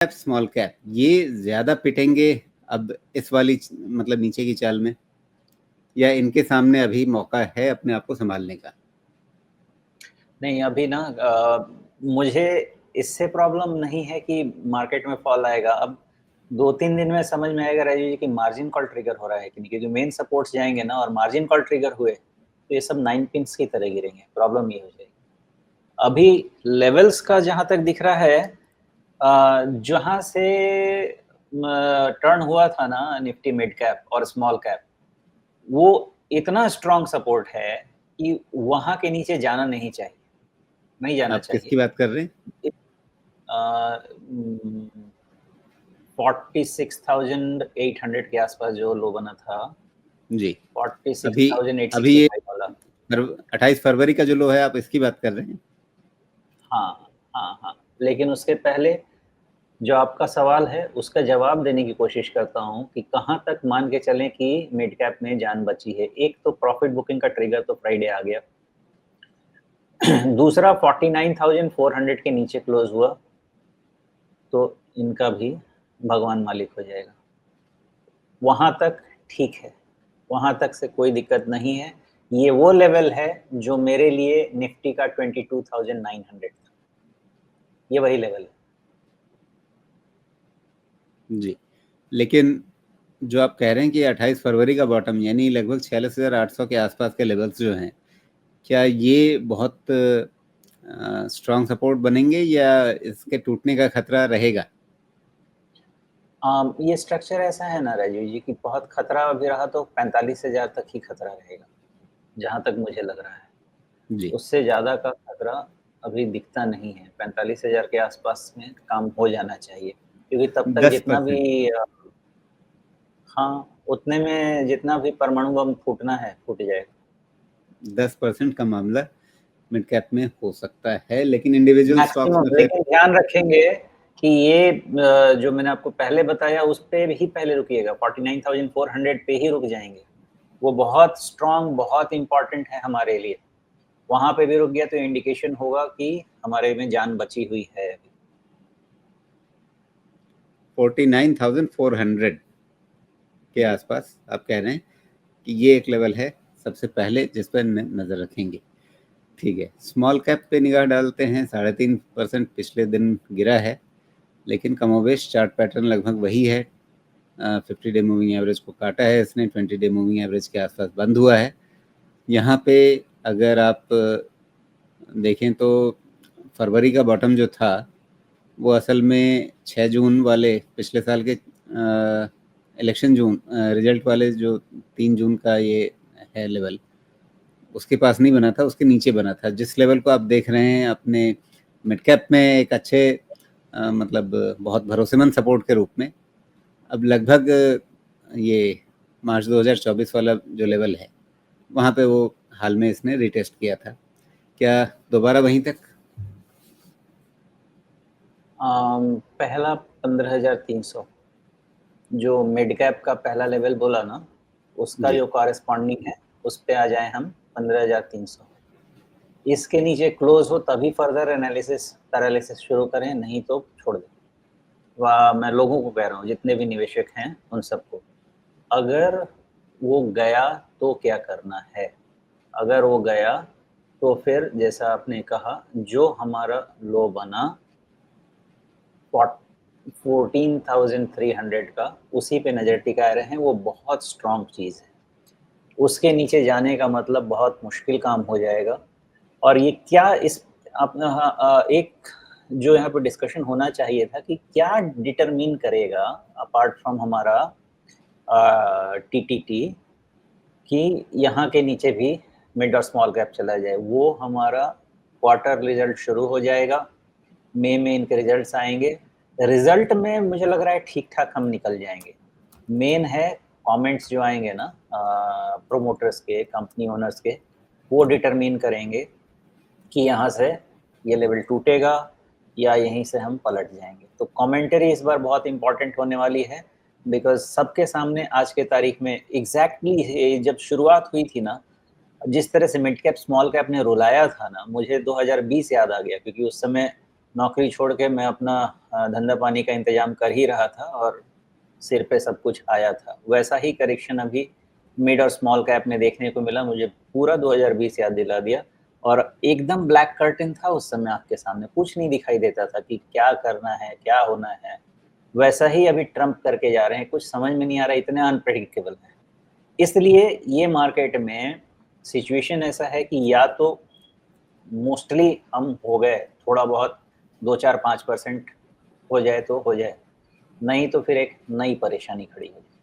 Cap small cap ये ज्यादा पिटेंगे अब इस वाली मतलब नीचे की चाल में, या इनके सामने अभी मौका है अपने आप को संभालने का? नहीं, अभी ना मुझे इससे प्रॉब्लम नहीं है कि मार्केट में फॉल आएगा। अब 2-3 दिन में समझ में आएगा राजीव जी कि मार्जिन कॉल ट्रिगर हो रहा है कि नहीं, क्योंकि मेन सपोर्ट्स जाएंगे ना और मार्जिन कॉल ट्रिगर हुए तो ये सब 9 पिंस की तरह गिरेंगे। प्रॉब्लम ये हो जाएगी। अभी लेवल्स का जहां तक दिख रहा है, जहां से टर्न हुआ था ना निफ्टी मिड कैप और स्मॉल कैप, वो इतना स्ट्रॉन्ग सपोर्ट है कि वहां के नीचे जाना नहीं चाहिए, नहीं जाना आप चाहिए। किसकी बात कर रहे हैं? 46,800 के आसपास जो लो बना था, जी। अभी 46,865 वाला। 28 फरवरी का जो लो है, आप इसकी बात कर रहे हैं? हाँ हाँ हाँ, लेकिन उसके पहले जो आपका सवाल है उसका जवाब देने की कोशिश करता हूं कि कहां तक मान के चलें कि मिड कैप में जान बची है। एक तो प्रॉफिट बुकिंग का ट्रिगर तो फ्राइडे आ गया। दूसरा 49,400 के नीचे क्लोज हुआ तो इनका भी भगवान मालिक हो जाएगा। वहां तक ठीक है, वहां तक से कोई दिक्कत नहीं है। ये वो लेवल है जो मेरे लिए निफ्टी का 22,900 था, ये वही लेवल है। जी, लेकिन जो आप कह रहे हैं कि 28 फरवरी का बॉटम यानी लगभग 46,800 के आसपास के लेवल्स जो हैं, क्या ये बहुत स्ट्रॉन्ग सपोर्ट बनेंगे या इसके टूटने का खतरा रहेगा? ये स्ट्रक्चर ऐसा है ना राजीव जी कि बहुत खतरा अभी रहा तो 45,000 तक ही खतरा रहेगा, जहां तक मुझे लग रहा है। जी। उससे ज्यादा का खतरा अभी दिखता नहीं है। 45,000 के आसपास में काम हो जाना चाहिए, क्योंकि तब तक जितना 10%। भी हाँ, उतने में जितना भी परमाणु बम फूटना है फूट जाएगा। 10% का मामला मिड कैप में हो सकता है, लेकिन इंडिविजुअल स्टॉक्स मैक्सिमम, में फिर लेकिन ध्यान रखेंगे कि ये जो मैंने आपको पहले बताया उस पे ही पहले रुकिएगा। 49,400 पे ही रुक जाएंगे। वो बहुत स्ट्रांग, बहुत इंपॉर्टेंट है हमारे लिए। वहां पे भी रुक गया तो इंडिकेशन होगा कि हमारे में जान बची हुई है। 49,400 के आसपास आप कह रहे हैं कि ये एक लेवल है सबसे पहले जिस पर नजर रखेंगे। ठीक है, स्मॉल कैप पे निगाह डालते हैं। 3.5% पिछले दिन गिरा है, लेकिन कमोबेश चार्ट पैटर्न लगभग वही है। 50 डे मूविंग एवरेज को काटा है इसने, 20 डे मूविंग एवरेज के आसपास बंद हुआ है। यहाँ पे अगर आप देखें तो फरवरी का बॉटम जो था वो असल में 6 जून वाले पिछले साल के इलेक्शन जून रिजल्ट वाले जो 3 जून का ये है लेवल, उसके पास नहीं बना था, उसके नीचे बना था। जिस लेवल को आप देख रहे हैं अपने मिड कैप में एक अच्छे मतलब बहुत भरोसेमंद सपोर्ट के रूप में, अब लगभग ये मार्च 2024 वाला जो लेवल है वहाँ पे वो हाल में इसने रिटेस्ट किया था। क्या दोबारा वहीं तक? पहला 15,300 जो मिड कैप का पहला लेवल बोला ना, उसका जी। जो कॉरेस्पॉन्डिंग है उस पे आ जाए हम 15,300। इसके नीचे क्लोज हो तभी फर्दर एनालिसिस पैरालिसिस शुरू करें, नहीं तो छोड़ दें। मैं लोगों को कह रहा हूँ, जितने भी निवेशक हैं उन सबको, अगर वो गया तो क्या करना है। अगर वो गया तो फिर जैसा आपने कहा, जो हमारा लो बना 14,300 का, उसी पे नजर टिकाए रहे हैं। वो बहुत स्ट्रांग चीज है। उसके नीचे जाने का मतलब बहुत मुश्किल काम हो जाएगा। और ये क्या इस अपना एक जो यहाँ पे डिस्कशन होना चाहिए था कि क्या डिटरमिन करेगा अपार्ट फ्रॉम हमारा टीटीटी कि यहाँ के नीचे भी मिड और स्मॉल कैप चला जाए। वो हमारा क्वार्टर रिजल्ट शुरू हो जाएगा, मई में इनके रिजल्ट्स आएंगे। रिजल्ट में मुझे लग रहा है ठीक ठाक हम निकल जाएंगे। मेन है कमेंट्स जो आएंगे ना प्रोमोटर्स के, कंपनी ओनर्स के, वो डिटरमिन करेंगे कि यहाँ से ये लेवल टूटेगा या यहीं से हम पलट जाएंगे। तो कमेंटरी इस बार बहुत इंपॉर्टेंट होने वाली है, बिकॉज सबके सामने आज के तारीख में एग्जैक्टली जब शुरुआत हुई थी ना, जिस तरह से मिड कैप स्मॉल कैप ने रुलाया था ना, मुझे 2020 याद आ गया, क्योंकि उस समय नौकरी छोड़ के मैं अपना धंधा पानी का इंतजाम कर ही रहा था और सिर पे सब कुछ आया था। वैसा ही करेक्शन अभी मिड और स्मॉल कैप में देखने को मिला। मुझे पूरा 2020 याद दिला दिया और एकदम ब्लैक कर्टेन था उस समय आपके सामने, कुछ नहीं दिखाई देता था कि क्या करना है, क्या होना है। वैसा ही अभी ट्रम्प करके जा रहे हैं, कुछ समझ में नहीं आ रहा, इतने अनप्रेडिक्टेबल है। इसलिए ये मार्केट में सिचुएशन ऐसा है कि या तो मोस्टली हम हो गए, थोड़ा बहुत 2-4-5% हो जाए तो हो जाए, नहीं तो फिर एक नई परेशानी खड़ी हो जाए।